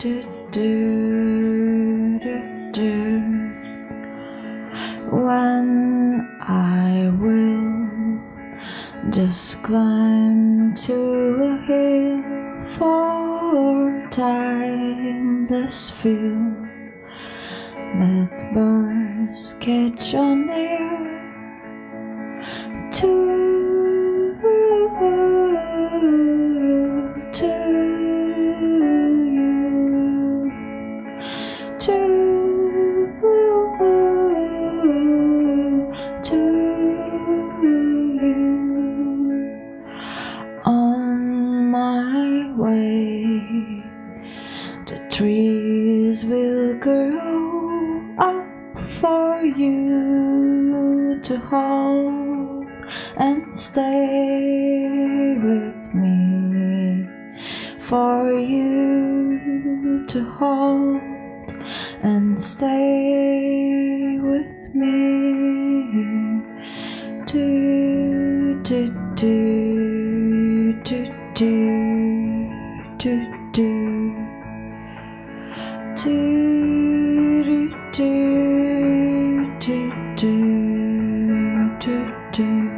When I will just climb to a hill for timeless feel that birds catch on air to you. On my way, the trees will grow up for you to hold and stay with me, for you to hold and stay with me. Do do do do do do do do do do do do do.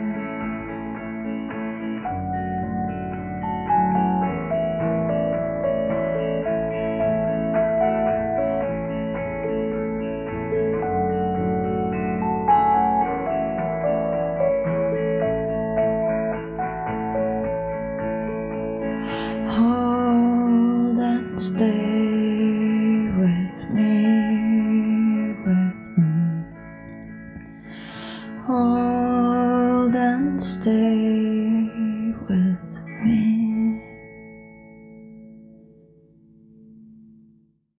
Hold and stay with me, hold and stay